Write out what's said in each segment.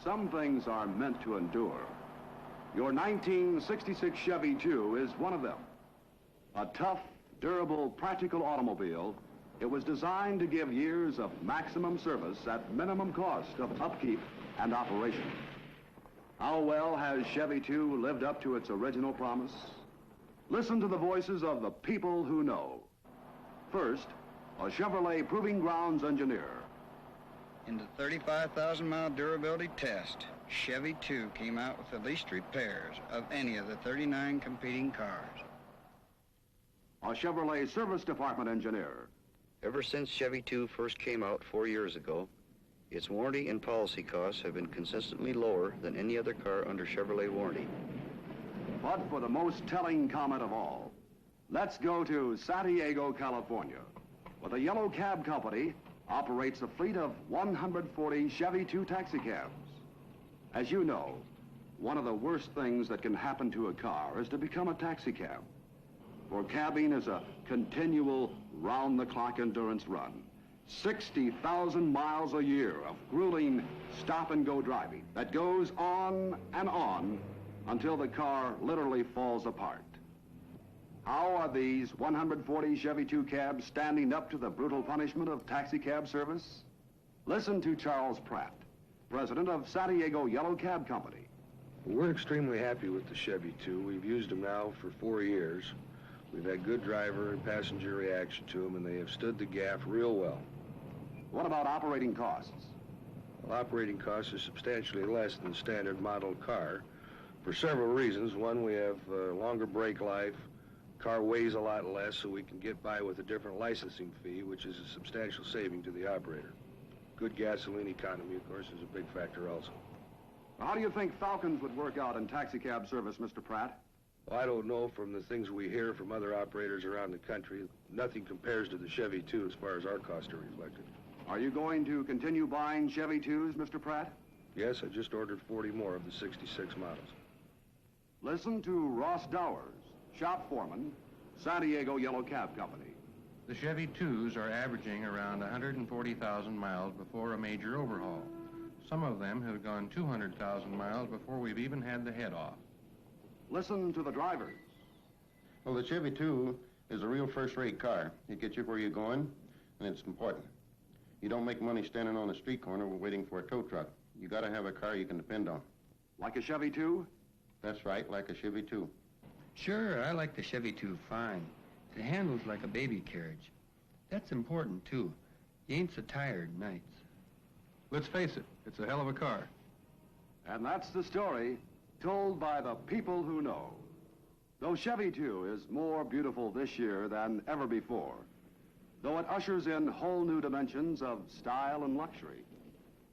Some things are meant to endure. Your 1966 Chevy II is one of them. A tough, durable, practical automobile, it was designed to give years of maximum service at minimum cost of upkeep and operation. How well has Chevy II lived up to its original promise? Listen to the voices of the people who know. First, a Chevrolet Proving Grounds engineer. In the 35,000-mile durability test, Chevy II came out with the least repairs of any of the 39 competing cars. A Chevrolet Service Department engineer. Ever since Chevy II first came out 4 years ago, its warranty and policy costs have been consistently lower than any other car under Chevrolet warranty. But for the most telling comment of all, let's go to San Diego, California, where the Yellow Cab Company operates a fleet of 140 Chevy II taxicabs. As you know, one of the worst things that can happen to a car is to become a taxicab. For cabbing is a continual round-the-clock endurance run. 60,000 miles a year of grueling stop-and-go driving that goes on and on until the car literally falls apart. How are these 140 Chevy II cabs standing up to the brutal punishment of taxicab service? Listen to Charles Pratt, president of San Diego Yellow Cab Company. We're extremely happy with the Chevy II. We've used them now for 4 years. We've had good driver and passenger reaction to them, and they have stood the gaff real well. What about operating costs? Well, operating costs are substantially less than the standard model car for several reasons. One, we have longer brake life. Car weighs a lot less, so we can get by with a different licensing fee, which is a substantial saving to the operator. Good gasoline economy, of course, is a big factor also. How do you think Falcons would work out in taxicab service, Mr. Pratt? Well, I don't know. From the things we hear from other operators around the country, nothing compares to the Chevy II as far as our costs are reflected. Are you going to continue buying Chevy IIs, Mr. Pratt? Yes, I just ordered 40 more of the 66 models. Listen to Ross Dowers, shop foreman, San Diego Yellow Cab Company. The Chevy IIs are averaging around 140,000 miles before a major overhaul. Some of them have gone 200,000 miles before we've even had the head off. Listen to the drivers. Well, the Chevy II is a real first-rate car. It gets you where you're going, and it's important. You don't make money standing on a street corner waiting for a tow truck. You gotta have a car you can depend on. Like a Chevy II? That's right, like a Chevy II. Sure, I like the Chevy II fine. It handles like a baby carriage. That's important, too. You ain't so tired nights. Let's face it, it's a hell of a car. And that's the story told by the people who know. Though Chevy II is more beautiful this year than ever before, though it ushers in whole new dimensions of style and luxury,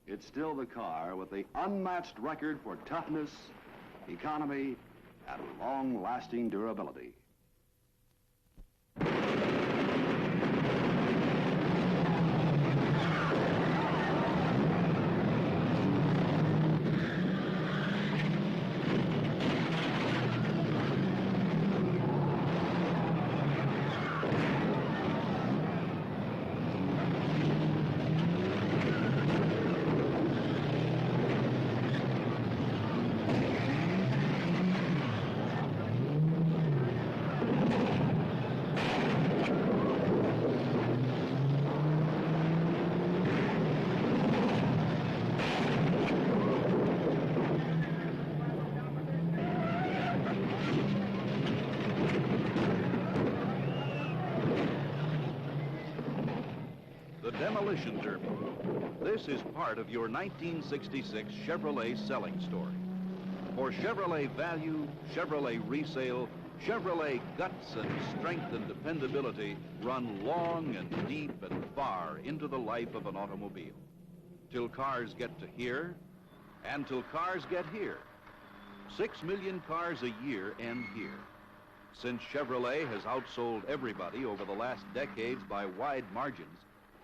it's still the car with the unmatched record for toughness, economy, and long-lasting durability. Demolition Derby. This is part of your 1966 Chevrolet selling story. For Chevrolet value, Chevrolet resale, Chevrolet guts and strength and dependability run long and deep and far into the life of an automobile. Till cars get to here, and till cars get here. 6 million cars a year end here. Since Chevrolet has outsold everybody over the last decades by wide margins,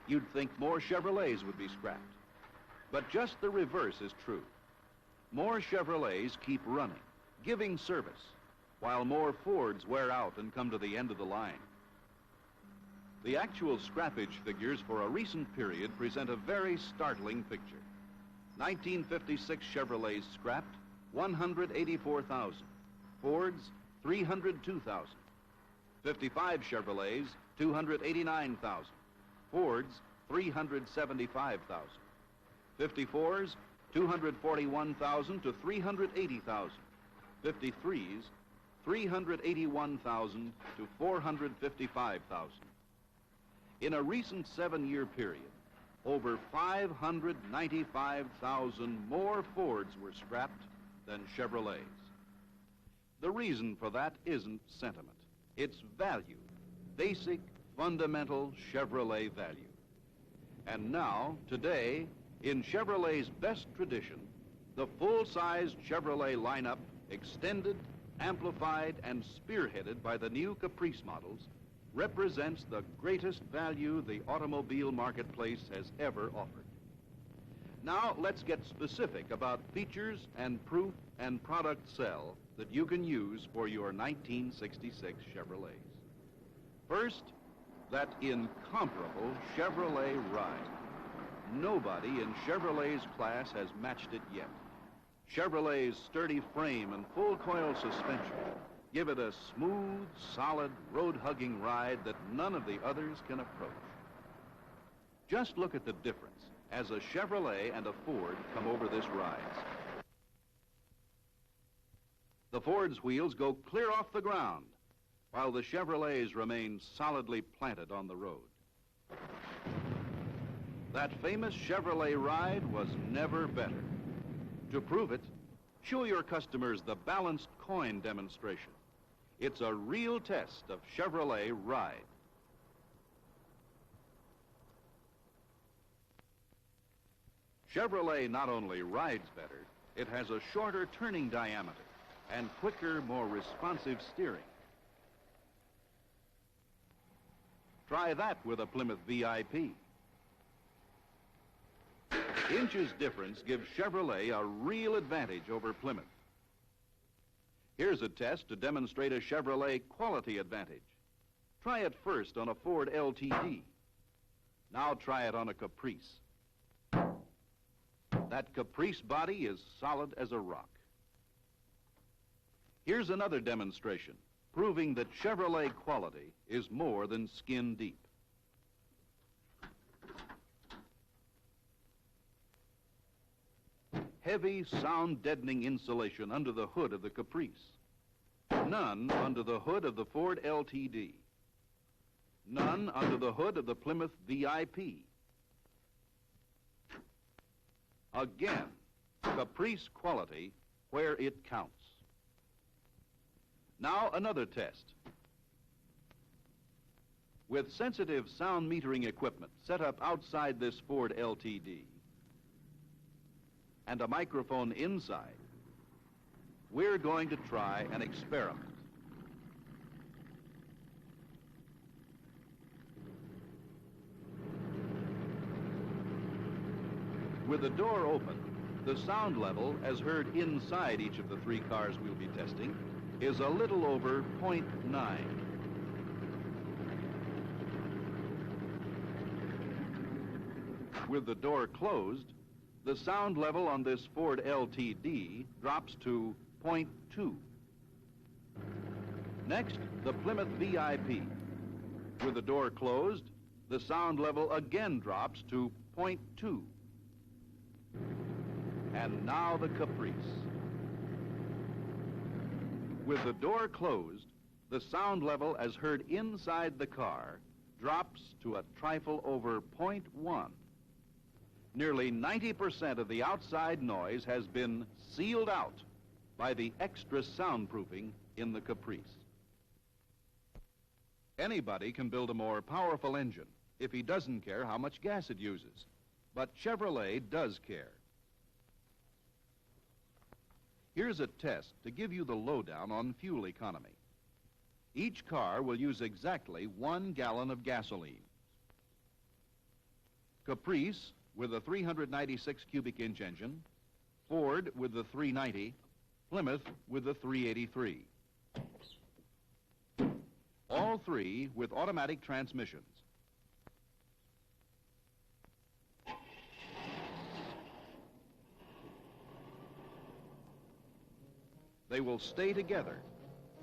you'd think more Chevrolets would be scrapped. But just the reverse is true. More Chevrolets keep running, giving service, while more Fords wear out and come to the end of the line. The actual scrappage figures for a recent period present a very startling picture. 1956 Chevrolets scrapped, 184,000. Fords, 302,000. 55 Chevrolets, 289,000. Fords, 375,000. 54s, 241,000 to 380,000. 53s, 381,000 to 455,000. In a recent 7-year period, over 595,000 more Fords were scrapped than Chevrolets. The reason for that isn't sentiment. It's value, basic, fundamental Chevrolet value. And now, today, in Chevrolet's best tradition, the full-size Chevrolet lineup, extended, amplified, and spearheaded by the new Caprice models, represents the greatest value the automobile marketplace has ever offered. Now, let's get specific about features and proof and product sell that you can use for your 1966 Chevrolets. First, that incomparable Chevrolet ride. Nobody in Chevrolet's class has matched it yet. Chevrolet's sturdy frame and full coil suspension give it a smooth, solid, road-hugging ride that none of the others can approach. Just look at the difference as a Chevrolet and a Ford come over this rise. The Ford's wheels go clear off the ground, while the Chevrolets remain solidly planted on the road. That famous Chevrolet ride was never better. To prove it, show your customers the balanced coin demonstration. It's a real test of Chevrolet ride. Chevrolet not only rides better, it has a shorter turning diameter and quicker, more responsive steering. Try that with a Plymouth VIP. Inches difference gives Chevrolet a real advantage over Plymouth. Here's a test to demonstrate a Chevrolet quality advantage. Try it first on a Ford LTD. Now try it on a Caprice. That Caprice body is solid as a rock. Here's another demonstration, proving that Chevrolet quality is more than skin deep. Heavy, sound-deadening insulation under the hood of the Caprice. None under the hood of the Ford LTD. None under the hood of the Plymouth VIP. Again, Caprice quality where it counts. Now another test. With sensitive sound metering equipment set up outside this Ford LTD and a microphone inside, we're going to try an experiment. With the door open, the sound level, as heard inside each of the 3 cars we'll be testing, is a little over 0.9. With the door closed, the sound level on this Ford LTD drops to 0.2. Next, the Plymouth VIP. With the door closed, the sound level again drops to 0.2. And now the Caprice. With the door closed, the sound level as heard inside the car drops to a trifle over 0.1. Nearly 90% of the outside noise has been sealed out by the extra soundproofing in the Caprice. Anybody can build a more powerful engine if he doesn't care how much gas it uses. But Chevrolet does care. Here's a test to give you the lowdown on fuel economy. Each car will use exactly 1 gallon of gasoline. Caprice with a 396 cubic inch engine, Ford with the 390, Plymouth with the 383. All 3 with automatic transmissions. they will stay together.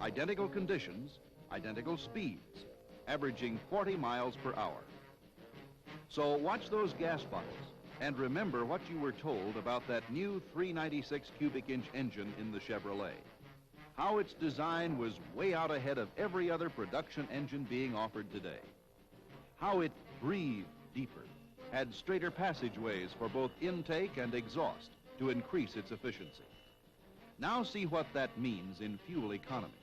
Identical conditions, identical speeds, averaging 40 miles per hour. So watch those gas bottles and remember what you were told about that new 396 cubic inch engine in the Chevrolet. How its design was way out ahead of every other production engine being offered today. How it breathed deeper, had straighter passageways for both intake and exhaust to increase its efficiency. Now see what that means in fuel economy.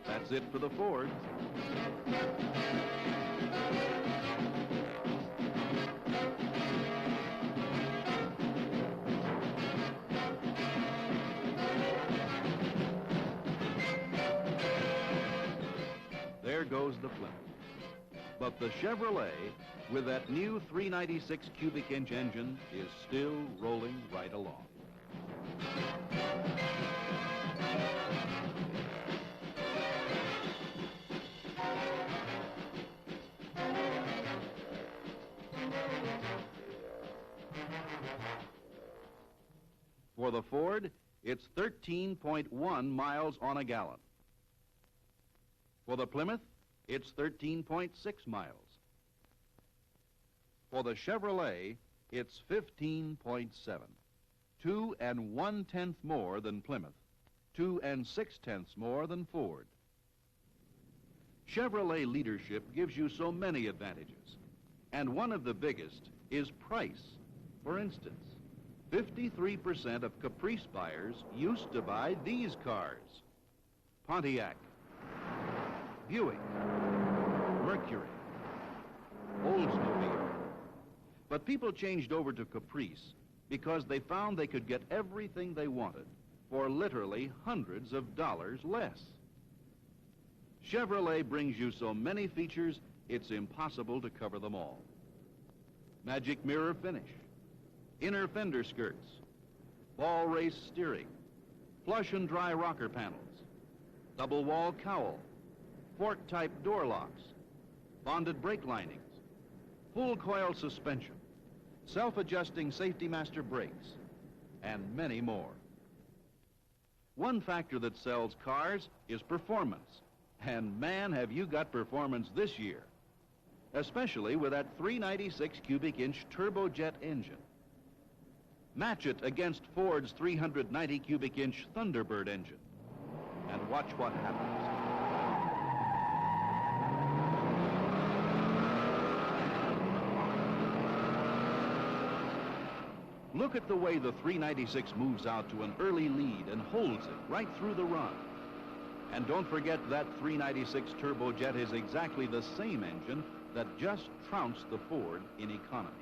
That's it for the Ford. There goes the Plymouth. But the Chevrolet, with that new 396 cubic inch engine, is still rolling right along. For the Ford, it's 13.1 miles on a gallon. For the Plymouth, it's 13.6 miles. For the Chevrolet, it's 15.7. 2 1/10 more than Plymouth. 2 6/10 more than Ford. Chevrolet leadership gives you so many advantages. And one of the biggest is price. For instance, 53% of Caprice buyers used to buy these cars: Pontiac, Buick, Mercury, Oldsmobile. But people changed over to Caprice because they found they could get everything they wanted for literally hundreds of dollars less. Chevrolet brings you so many features, it's impossible to cover them all. Magic mirror finish, inner fender skirts, ball race steering, flush and dry rocker panels, double wall cowl, fork-type door locks, bonded brake linings, full coil suspension, self-adjusting safety master brakes, and many more. One factor that sells cars is performance. And man, have you got performance this year, especially with that 396 cubic inch turbojet engine. Match it against Ford's 390 cubic inch Thunderbird engine and watch what happens. Look at the way the 396 moves out to an early lead and holds it right through the run. And don't forget that 396 turbojet is exactly the same engine that just trounced the Ford in economy.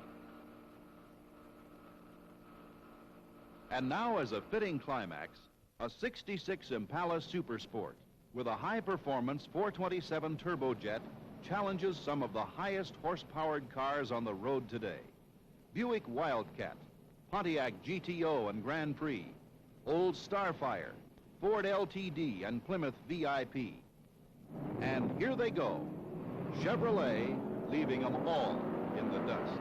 And now, as a fitting climax, a 66 Impala Super Sport with a high-performance 427 turbojet challenges some of the highest horse-powered cars on the road today. Buick Wildcat, Pontiac GTO and Grand Prix, Old Starfire, Ford LTD and Plymouth VIP. And here they go, Chevrolet leaving them all in the dust.